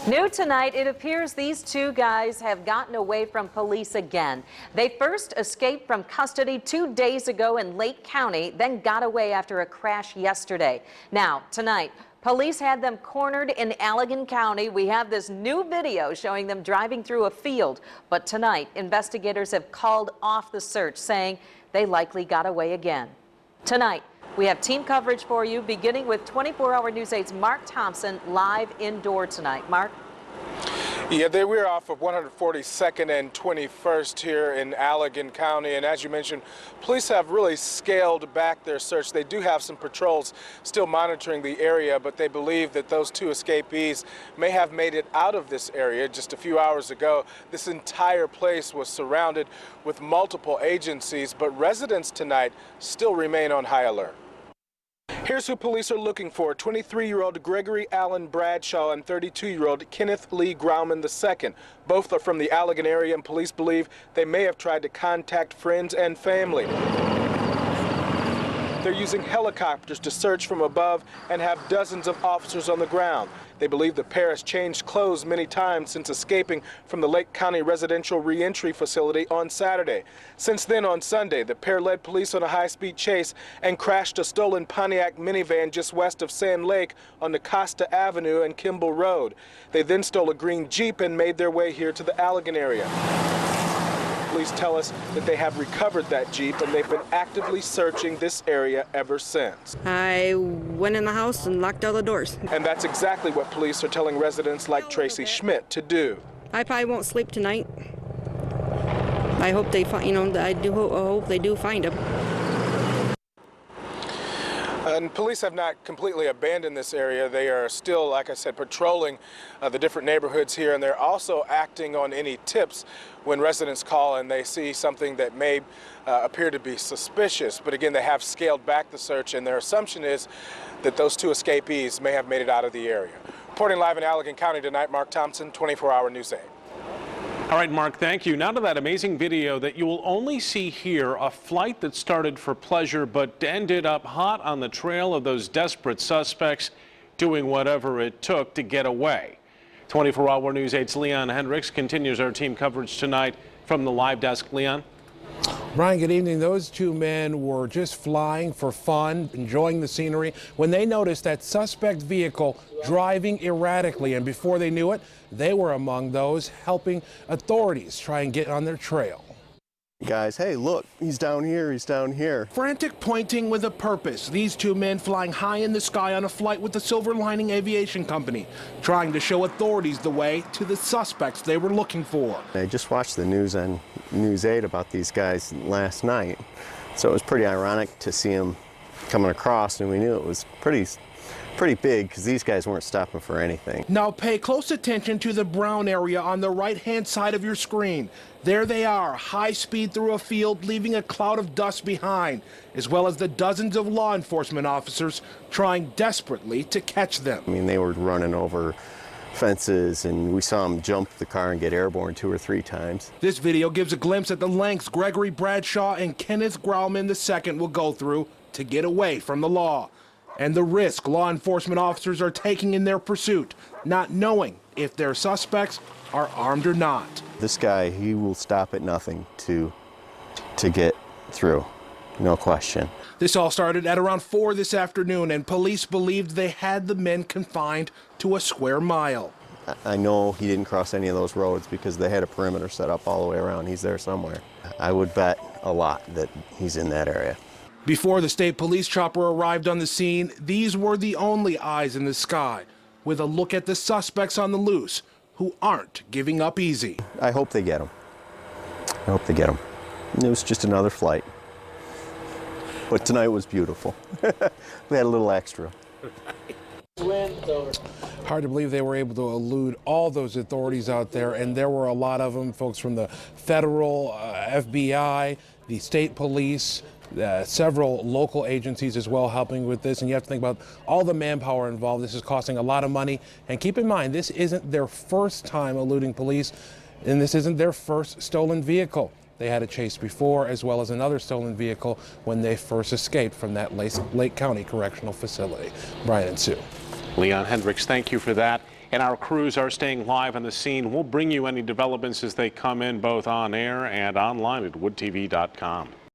New tonight, it appears these two guys have gotten away from police again. They first escaped from custody 2 days ago in Lake County, then got away after a crash yesterday. Now, tonight, police had them cornered in Allegan County. We have this new video showing them driving through a field. But tonight, investigators have called off the search, saying they likely got away again. Tonight, we have team coverage for you, beginning with 24-hour News 8's Mark Thompson live indoor tonight. Mark? Yeah, we're off of 142nd and 21st here in Allegan County, and as you mentioned, police have really scaled back their search. They do have some patrols still monitoring the area, but they believe that those two escapees may have made it out of this area. Just a few hours ago, this entire place was surrounded with multiple agencies, but residents tonight still remain on high alert. Here's who police are looking for: 23-year-old Gregory Allen Bradshaw and 32-year-old Kenneth Grauman II. Both are from the Allegan area, and police believe they may have tried to contact friends and family. They're using helicopters to search from above and have dozens of officers on the ground. They believe the pair has changed clothes many times since escaping from the Lake County Residential Reentry Facility on Saturday. Since then, on Sunday, the pair led police on a high-speed chase and crashed a stolen Pontiac minivan just west of Sand Lake on Costa Avenue and Kimball Road. They then stole a green Jeep and made their way here to the Allegan area. Police tell us that they have recovered that Jeep, and they've been actively searching this area ever since. I went in the house and locked all the doors. And that's exactly what police are telling residents like Tracy Schmidt to do. I probably won't sleep tonight. I hope they find, I hope they do find him. And police have not completely abandoned this area. They are still, like I said, patrolling the different neighborhoods here, and they're also acting on any tips when residents call and they see something that may appear to be suspicious. But again, they have scaled back the search, and their assumption is that those two escapees may have made it out of the area. Reporting live in Allegan County tonight, Mark Thompson, 24-hour News 8. All right, Mark, thank you. Now to that amazing video that you will only see here, a flight that started for pleasure but ended up hot on the trail of those desperate suspects doing whatever it took to get away. 24-hour News 8's Leon Hendricks continues our team coverage tonight from the live desk. Leon? Brian, good evening. Those two men were just flying for fun, enjoying the scenery, when they noticed that suspect vehicle driving erratically, and before they knew it, they were among those helping authorities try and get on their trail. Guys, hey, look, he's down here, he's down here. Frantic pointing with a purpose. These two men flying high in the sky on a flight with the Silver Lining Aviation Company, trying to show authorities the way to the suspects they were looking for. I just watched the news on News 8 about these guys last night, so it was pretty ironic to see them coming across, and we knew it was pretty big because these guys weren't stopping for anything. Now pay close attention to the brown area on the right-hand side of your screen. There they are, high speed through a field, leaving a cloud of dust behind, as well as the dozens of law enforcement officers trying desperately to catch them. I mean, they were running over fences, and we saw them jump the car and get airborne 2 or 3 times. This video gives a glimpse at the lengths Gregory Bradshaw and Kenneth Grauman II will go through to get away from the law, and the risk law enforcement officers are taking in their pursuit, not knowing if their suspects are armed or not. This guy, he will stop at nothing to get through, no question. This all started at around 4 this afternoon, and police believed they had the men confined to a square mile. I know he didn't cross any of those roads because they had a perimeter set up all the way around. He's there somewhere. I would bet a lot that he's in that area. Before the state police chopper arrived on the scene, these were the only eyes in the sky, with a look at the suspects on the loose, who aren't giving up easy. I hope they get him. I hope they get him. It was just another flight. But tonight was beautiful. We had a little extra. Hard to believe they were able to elude all those authorities out there, and there were a lot of them, folks from the federal, FBI, the state police, several local agencies as well helping with this. And you have to think about all the manpower involved. This is costing a lot of money. And keep in mind, this isn't their first time eluding police, and this isn't their first stolen vehicle. They had a chase before, as well as another stolen vehicle when they first escaped from that Lake County Correctional Facility. Brian and Sue. Leon Hendricks, thank you for that. and our crews are staying live on the scene. We'll bring you any developments as they come in, both on air and online at woodtv.com.